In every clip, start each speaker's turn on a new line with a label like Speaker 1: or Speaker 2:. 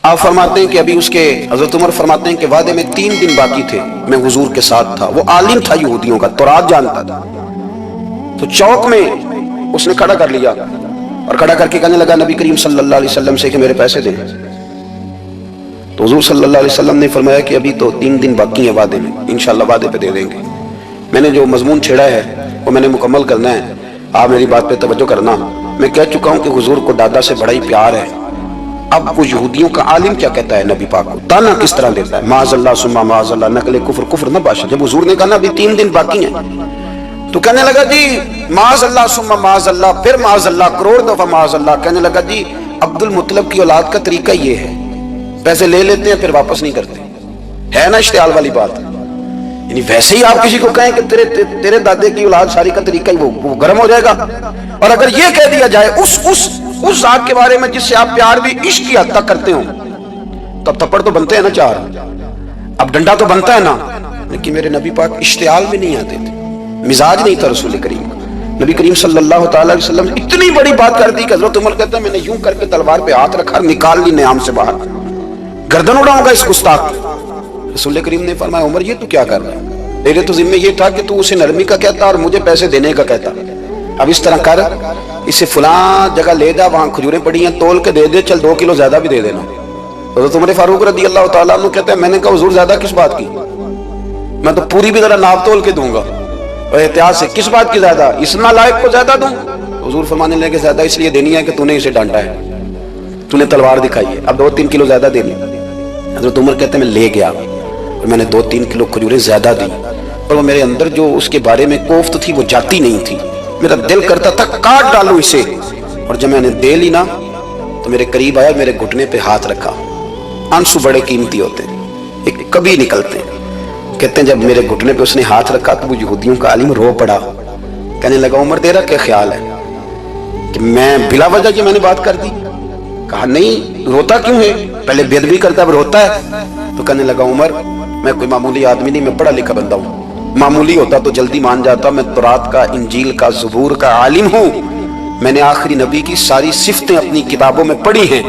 Speaker 1: آپ فرماتے ہیں کہ ابھی اس کے حضرت عمر فرماتے ہیں کہ وعدے میں 3 دن باقی تھے، میں حضور کے ساتھ تھا، وہ عالم تھا یہودیوں کا، تورات جانتا تھا، تو چوک میں اس نے کھڑا کر لیا اور کھڑا کر کے کہنے لگا نبی کریم صلی اللہ علیہ وسلم سے کہ میرے پیسے دیں۔ تو حضور صلی اللہ علیہ وسلم نے فرمایا کہ ابھی تو 3 دن باقی ہیں وعدے میں، انشاءاللہ وعدے پہ دے دیں گے۔ میں نے جو مضمون چھیڑا ہے وہ میں نے مکمل کرنا ہے، آپ میری بات پہ توجہ کرنا۔ میں کہہ چکا ہوں کہ حضور کو دادا سے بڑا ہی پیار ہے۔ اب وہ یہودیوں کا عالم کیا کہتا ہے نبی پاک کو، تانا کس طرح دیتا ہے، معاذ اللہ ثم معاذ اللہ، نقل کفر نہ باشا۔ جب حضور نے کہا نا ابھی 3 دن باقی ہیں تو کہنے لگا جی معاذ اللہ ثم معاذ اللہ، پھر معاذ اللہ، کروڑ دفعہ معاذ اللہ۔ کہنے لگا جی عبد المطلب کی اولاد کا طریقہ یہ ہے، پیسے لے لیتے ہیں پھر واپس نہیں کرتے، ہے نا اشتعال والی بات۔ یعنی ویسے ہی آپ کسی کو کہیں کہ تیرے دادے کی اولاد ساری کا طریقہ ہی وہ گرم ہو جائے گا۔ اور اگر یہ کہہ دیا جائے اس ذات کے بارے میں جس سے آپ پیار بھی عشق کی حد تک کرتے ہو، تو اب تھپڑ تو بنتے ہیں نا 4، اب ڈنڈا تو بنتا ہے نا۔ لیکن میرے نبی پاک اشتعال میں نہیں آتے تھے، مزاج نہیں تھا رسول کریم کا۔ نبی کریم صلی اللہ تعالی علیہ وسلم نے اتنی بڑی بات کر دی کہ حضرت عمر کہتا ہے میں نے یوں کر کے تلوار پہ ہاتھ رکھا، نکال لی نیام سے باہر، گردن اڑاؤں گا اس گستاخ۔ رسول کریم نے فرمایا عمر یہ تو کیا کر رہا ہے، میرے تو ذمہ یہ تھا کہ تو اسے نرمی کا کہتا اور مجھے پیسے دینے کا کہتا۔ اب اس طرح کر، اسے فلاں جگہ لے جا، وہاں کھجوریں پڑی ہیں، تول کے دے دے، چل 2 کلو زیادہ بھی دے دینا۔ حضرت عمر فاروق رضی اللہ تعالیٰ عنہ کہتے ہیں میں نے کہا حضور زیادہ کس بات کی، میں تو پوری بھی ذرا ناپ تول کے دوں گا، اور احتیاط سے کس بات کی زیادہ، اس نالائق کو زیادہ دوں؟ حضور فرمانے لگے زیادہ اس لیے دینی ہے کہ تو نے اسے ڈانٹا ہے، تو نے تلوار دکھائی ہے، اب 2-3 کلو زیادہ دینی۔ حضرت عمر کہتے ہیں میں لے گیا اور میں نے 2-3 کلو کھجوریں زیادہ دی، اور وہ میرے اندر جو اس کے بارے میں کوفت تھی وہ جاتی نہیں تھی، میرا دل کرتا تھا کاٹ ڈالوں اسے۔ اور جب میں نے دے لی نا تو میرے قریب آیا، میرے گھٹنے پہ ہاتھ رکھا۔ آنسو بڑے قیمتی ہوتے ہیں، ایک کبھی نکلتے ہیں۔ کہتے ہیں جب میرے گھٹنے پہ اس نے ہاتھ رکھا تو وہ یہودیوں کا عالم رو پڑا، کہنے لگا عمر تیرا کیا خیال ہے کہ میں بلا وجہ یہ میں نے بات کر دی؟ کہا نہیں، روتا کیوں ہے، پہلے بے ادبی کرتا اب روتا ہے۔ تو کہنے لگا عمر میں کوئی معمولی آدمی نہیں، میں پڑھا لکھا بندہ ہوں، معمولی ہوتا تو جلدی مان جاتا، میں تورات کا، انجیل کا، زبور کا عالم ہوں، میں نے آخری نبی کی ساری صفتیں اپنی کتابوں میں پڑھی ہیں،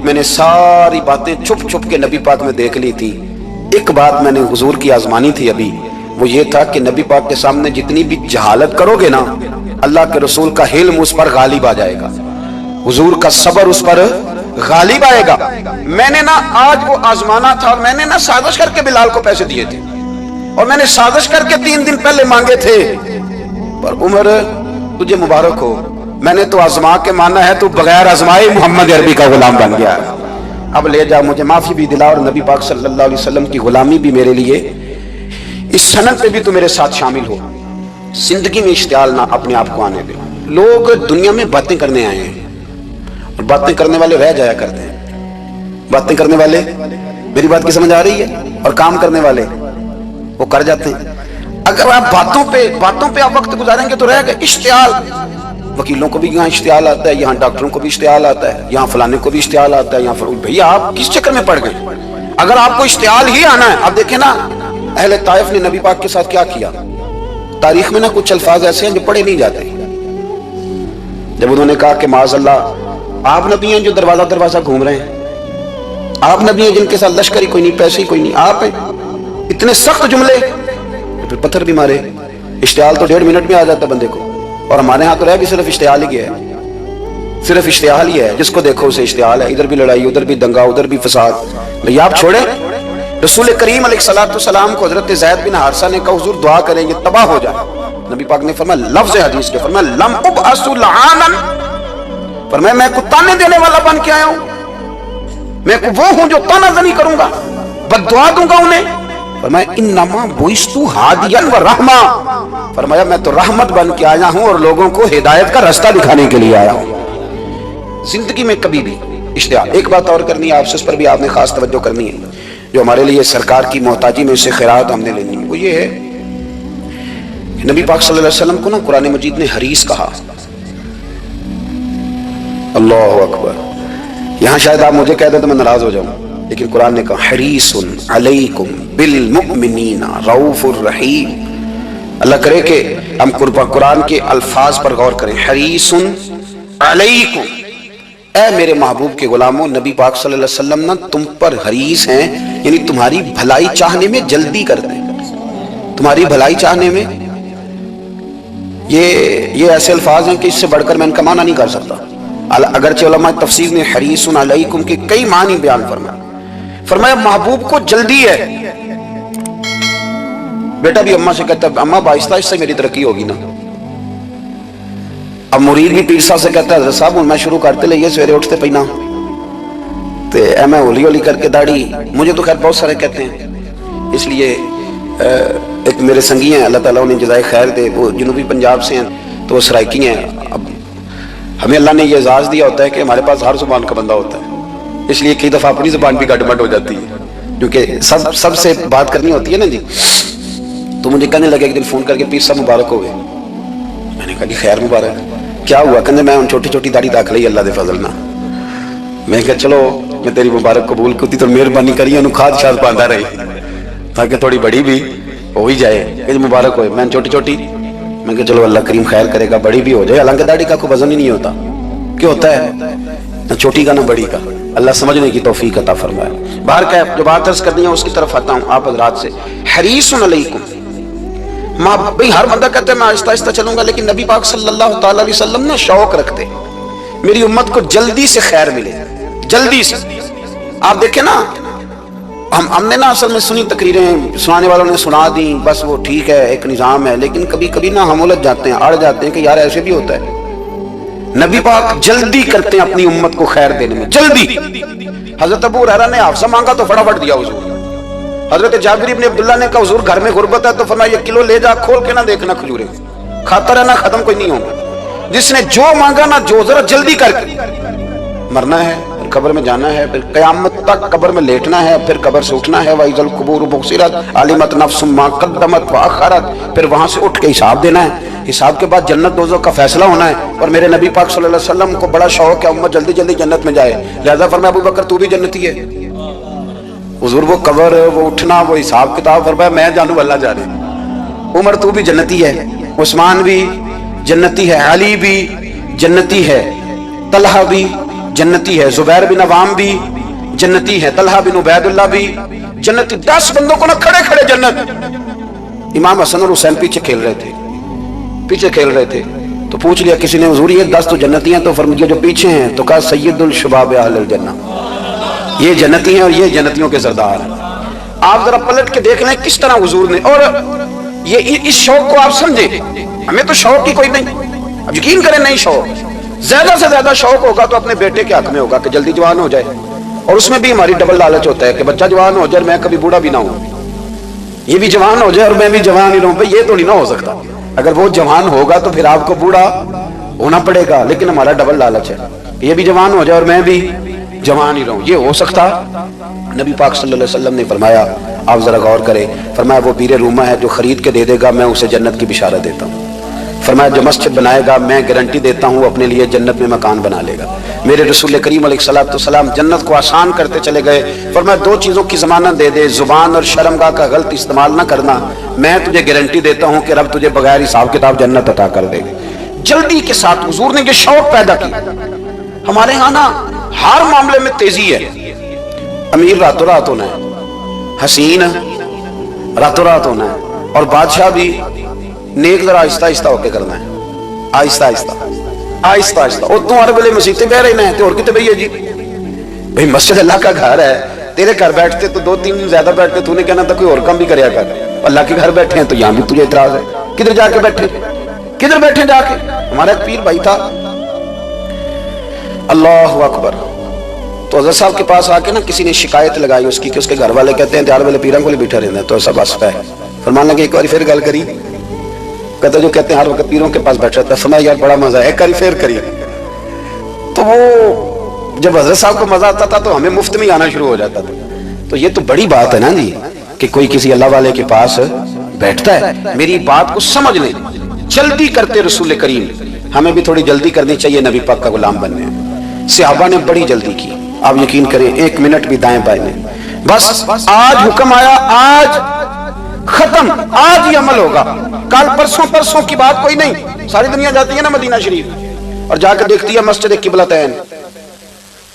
Speaker 1: میں نے ساری باتیں چھپ چھپ کے نبی پاک میں دیکھ لی تھی۔ ایک بات میں نے حضور کی آزمانی تھی ابھی، وہ یہ تھا کہ نبی پاک کے سامنے جتنی بھی جہالت کرو گے نا، اللہ کے رسول کا علم اس پر غالب آ جائے گا، حضور کا صبر اس پر غالب آئے گا۔ میں نے نا آج وہ آزمانا تھا، اور میں نے نا سازش کر کے بلال کو پیسے دیے تھے، اور میں نے سازش کر کے 3 دن پہلے مانگے تھے، پر عمر تجھے مبارک ہو، میں نے تو آزما کے مانا ہے، تو بغیر آزمائے محمد عربی کا غلام بن گیا ہے۔ اب لے جا، مجھے معافی بھی دلا، اور نبی پاک صلی اللہ علیہ وسلم کی غلامی بھی میرے لیے، اس سند پہ بھی تو میرے ساتھ شامل ہو۔ زندگی میں اشتعال نہ اپنے آپ کو آنے دے۔ لوگ دنیا میں باتیں کرنے آئے ہیں، اور باتیں کرنے والے رہ جایا کرتے ہیں۔ باتیں کرنے والے، میری بات کی سمجھ آ رہی ہے، اور کام کرنے والے وہ کر جاتے ہیں۔ اگر آپ باتوں پہ آپ وقت گزاریں گے تو رہ گئے اشتعال۔ وکیلوں کو بھی یہاں اشتعال آتا ہے، یہاں ڈاکٹروں کو بھی اشتعال آتا ہے، یہاں فلانے کو بھی اشتعال آتا ہے، یہاں بھیا آپ کس چکر میں پڑ گئے؟ اگر آپ کو اشتعال ہی آنا ہے، اب دیکھیں نا اہل طائف نے نبی پاک کے ساتھ کیا کیا۔ تاریخ میں نا کچھ الفاظ ایسے ہیں جو پڑھے نہیں جاتے۔ جب انہوں نے کہا کہ معاذ اللہ آپ نبی ہیں جو دروازہ گھوم رہے ہیں، آپ نبی ہیں جن کے ساتھ لشکر ہی کوئی نہیں، پیسے ہی کوئی نہیں، آپ ہیں، اتنے سخت جملے، پھر پتھر بھی مارے۔ اشتعال تو 1.5 منٹ میں آ جاتا بندے کو، اور ہمارے ہاں تو رہ بھی صرف اشتعال ہی گیا ہے، صرف اشتعال ہی ہے، جس کو دیکھو اسے اشتعال ہے، ادھر بھی لڑائی، ادھر بھی دنگا، ادھر بھی فساد۔ بھئی آپ چھوڑیں۔ رسول کریم علیہ السلام کو حضرت زید بن حارثہ نے کہا حضور دعا کریں یہ تباہ ہو جائے۔ نبی پاک نے فرمایا، لفظ حدیث کے فرمایا لم ابعث لعانا، فرمایا میں کو تانے دینے والا بن کے آیا ہوں، میں کو وہ ہوں جو تانا زنی کروں گا، بد دعا دوں گا انہیں۔ فرمایا انما بعثت ہادیا و رحمہ، فرمایا میں تو رحمت بن کے آیا ہوں اور لوگوں کو ہدایت کا رستہ دکھانے کے لیے آیا ہوں۔ زندگی میں کبھی بھی اشتعال۔ ایک بات اور کرنی ہے آپ سے، اس پر بھی آپ نے خاص توجہ کرنی ہے، جو ہمارے لیے سرکار کی محتاجی میں سے خیرات ہم نے لینی ہے، وہ یہ ہے کہ نبی پاک صلی اللہ علیہ وسلم کو نا قرآن مجید نے حریص کہا۔ اللہ اکبر۔ یہاں شاید آپ مجھے کہہ دیں تو میں ناراض ہو جاؤں، لیکن قرآن نے کہا حریص علیکم بالمؤمنین رؤوف الرحیم۔ اللہ کرے کہ ہم قرآن کے الفاظ پر غور کریں۔ حریص علیکم، اے میرے محبوب کے غلاموں، نبی پاک صلی اللہ علیہ وسلم نا تم پر حریص ہیں، یعنی تمہاری بھلائی چاہنے میں جلدی کرتے ہیں، تمہاری بھلائی چاہنے میں۔ یہ ایسے الفاظ ہیں کہ اس سے بڑھ کر میں ان کا معنی نہیں کر سکتا، اگرچہ علماء تفسیر نے حریص علیکم کے کئی معنی بیان فرمایا محبوب کو جلدی ہے۔ بیٹا بھی اماں سے کہتا ہے اماں آہستہ آہستہ میری ترقی ہوگی نا۔ اب مرید بھی پیر صاحب سے کہتا ہے حضرت صاحب میں شروع کرتے لئے سویرے اٹھتے پہنا تو میں ہولی ہولی کر کے داڑھی، مجھے تو خیر بہت سارے کہتے ہیں، اس لیے ایک میرے سنگی ہیں اللہ تعالیٰ انہیں جزائے خیر دے، وہ جنوبی پنجاب سے ہیں تو وہ سرائکی ہیں۔ اب ہمیں اللہ نے یہ اعزاز دیا ہوتا ہے کہ ہمارے پاس ہر زبان کا بندہ ہوتا ہے، اس لیے کئی دفعہ اپنی زبان بھی گڑبڑ ہو جاتی ہے کیونکہ سب سے بات کرنی ہوتی ہے نا جی۔ تو مجھے کہنے لگے ایک دن فون کر کے پیر صاحب مبارک ہو گئے، میں نے کہا جی خیر مبارک، کیا ہوا؟ کہنے میں ان چھوٹی چھوٹی داڑھی داخل ہی اللہ دے فضل نہ۔ میں کہا چلو میں تیری مبارک قبول کرتی تو مہربانی کریے انہوں کھاد شاد باندھا رہی تاکہ تھوڑی بڑی بھی ہو ہی جائے کہ مبارک ہوئے۔ میں چھوٹی چھوٹی میں کہا چلو اللہ کریم خیر کرے گا بڑی بھی ہو جائے، حالانکہ داڑھی کا کوئی وزن ہی نہیں ہوتا، کیوں ہوتا ہے نہ چھوٹی کا نہ بڑی کا، اللہ سمجھنے کی توفیق عطا فرمائے۔ باہر کا جو بات عرض کرنی ہے اس کی طرف آتا ہوں آپ حضرات سے۔ حریص علیکم، بھئی ہر بندہ کہتا ہے میں آہستہ آہستہ چلوں گا، لیکن نبی پاک صلی اللہ تعالی علیہ وسلم نے شوق رکھتے میری امت کو جلدی سے خیر ملے، جلدی سے۔ آپ دیکھیں نا ہم نے نا اصل میں سنی تقریریں، سنانے والوں نے سنا دی، بس وہ ٹھیک ہے ایک نظام ہے، لیکن کبھی کبھی نا ہم الجھ جاتے ہیں، اڑ جاتے ہیں کہ یار ایسے بھی ہوتا ہے۔ نبی پاک جلدی کرتے ہیں اپنی امت کو خیر دینے میں، جلدی۔ حضرت ابو ہریرہ نے حافظہ مانگا تو فٹافٹ دیا حضور۔ حضرت جابر ابن عبداللہ نے کہا حضور گھر میں غربت ہے تو فرمایا 1 کلو لے جا، کھول کے نہ دیکھنا کھجوریں، کھاتا رہنا ختم کوئی نہیں ہوگا۔ جس نے جو مانگا نا جو ذرا جلدی کر کے، مرنا ہے پھر قبر میں جانا ہے، پھر قیامت تک قبر میں لیٹنا ہے، پھر قبر سے اٹھنا ہے، وَإِذَا الْقُبُورُ بُعْثِرَتْ عَلِمَتْ نَفْسٌ مَا قَدَّمَتْ وَأَخَّرَتْ، پھر وہاں سے اٹھ کے حساب دینا ہے، حساب کے بعد جنت دوزخ کا فیصلہ ہونا ہے۔ اور میرے نبی پاک صلی اللہ علیہ وسلم کو بڑا شوق ہے امت جلدی جلدی جنت میں جائے، لہذا فرمایا ابو بکر تو بھی جنتی ہے۔ حضور وہ قبر، وہ اٹھنا، وہ حساب کتاب، فرمایا میں جانوں اللہ جانے۔ عمر تو بھی جنتی ہے، عثمان بھی جنتی ہے، علی بھی جنتی ہے، طلحہ بھی جنتی ہے، زبیر بن عوام بھی جنتی ہے، طلحہ بن عبید اللہ بھی جنتی۔ 10 بندوں کو نہ کھڑے کھڑے جنت۔ امام حسن اور حسین پیچھے کھیل رہے تھے تو پوچھ لیا کسی نے حضور یہ 10 تو جنتی ہیں، تو فرمایا جو پیچھے ہیں، تو کہا سید الشباب اہل الجنہ، یہ جنتی ہیں اور یہ جنتیوں کے سردار ہیں۔ آپ ذرا پلٹ کے دیکھ لیں کس طرح حضور نے، اور یہ اس شوق کو آپ سمجھیں، ہمیں تو شوق کی کوئی نہیں، اب یقین کریں نہیں شوق، زیادہ سے زیادہ شوق ہوگا تو اپنے بیٹے کے حق میں ہوگا کہ جلدی جوان ہو جائے، اور اس میں بھی ہماری ڈبل لالچ ہوتا ہے کہ بچہ جوان ہو جائے اور میں کبھی بوڑھا بھی نہ ہوں، یہ بھی جوان ہو جائے اور میں بھی جوان ہی رہوں، بھئی یہ تو نہیں نہ ہو سکتا۔ اگر وہ جوان ہوگا تو پھر آپ کو بوڑھا ہونا پڑے گا، لیکن ہمارا ڈبل لالچ ہے یہ بھی جوان ہو جائے اور میں بھی جوان ہی رہوں، یہ ہو سکتا؟ نبی پاک صلی اللہ علیہ وسلم نے فرمایا، آپ ذرا غور کریں، فرمایا وہ بیر رومہ ہے جو خرید کے دے دے گا میں اسے جنت کی بشارت دیتا ہوں۔ فرمایا جو مسجد بنائے گا میں گارنٹی دیتا ہوں اپنے لیے جنت میں مکان بنا لے گا۔ میرے رسول کریم علیہ السلام جنت کو آسان کرتے چلے گئے، فرمایا 2 چیزوں کی ضمانت دے دے، زبان اور شرمگاہ کا غلط استعمال نہ کرنا، میں تجھے گارنٹی دیتا ہوں کہ رب تجھے بغیر حساب کتاب جنت عطا کر دے گا۔ جلدی کے ساتھ حضور نے یہ شوق پیدا کی۔ ہمارے ہاں نا ہر معاملے میں تیزی ہے، امیر راتوں رات ہونا ہے، حسین راتوں رات ہونا ہے، اور بادشاہ بھی نیک ذرا آہستہ آہستہ ہو کے کرنا ہے، آہستہ آہستہ آہستہ آہستہ۔ اور تم ہر ویلے مسیطے بہ رہے ہیں تو اور کتے بھئی ہے جی، بھئی مسجد اللہ کا گھر ہے، تیرے گھر بیٹھتے تو 2-3 دن زیادہ بیٹھتے، تو نے کہنا تھا کوئی اور کام بھی کریا کر، اللہ کے گھر بیٹھے ہیں تو یہاں بھی تجھے اعتراض ہے، کدھر جا کے بیٹھے، کدھر بیٹھے جا کے؟ ہمارا ایک پیر بھائی تھا، اللہ اکبر، تو حضرت صاحب کے پاس آ کے نا کسی نے شکایت لگائی اس کی کہ اس کے گھر والے کہتے ہیں دیار والے پیروں کو لے بیٹھا رہنا ہے، تو ایسا بس ہے۔ فرمان لگے ایک بار پھر گل کری، کہتے جو کہتے ہیں ہر وقت پیروں کے پاس بیٹھ رہتا ہے، فرمایا یار بڑا مزہ ہے، ایک بار پھر کری۔ تو وہ جب حضرت صاحب کو مزہ آتا تھا تو ہمیں مفت میں آنا شروع ہو جاتا تھا، تو یہ تو بڑی بات ہے نا جی کہ کوئی کسی اللہ والے کے پاس بیٹھتا ہے۔ میری بات کو سمجھ لیں، جلدی کرتے رسول کریم، ہمیں بھی تھوڑی جلدی کرنی چاہیے نبی پاک کا غلام بننے۔ صحابہ نے بڑی جلدی کی، آپ یقین کریں 1 منٹ بھی دائیں بائیں نہیں، بس آج حکم آیا، آج ختم، آج ہی عمل ہوگا، کل پرسوں کی بات کوئی نہیں۔ ساری دنیا جاتی ہے نا مدینہ شریف اور جا کے دیکھتی ہے مسجد قبلتین،